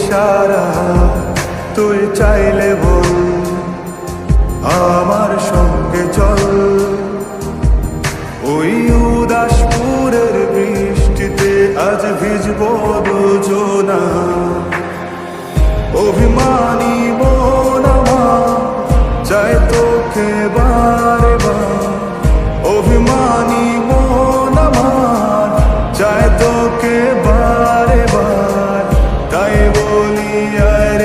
ইশারা তুই চাইলে বল আমার সঙ্গে চল। ওই উদাসপুরের বৃষ্টিতে আজ ভিজবো দুজনা। অভিমানী মন আমার চায় তোকে বারে বার, অভিমানী মন আমার চায় তোকে বারে বার। তাই বলি আরে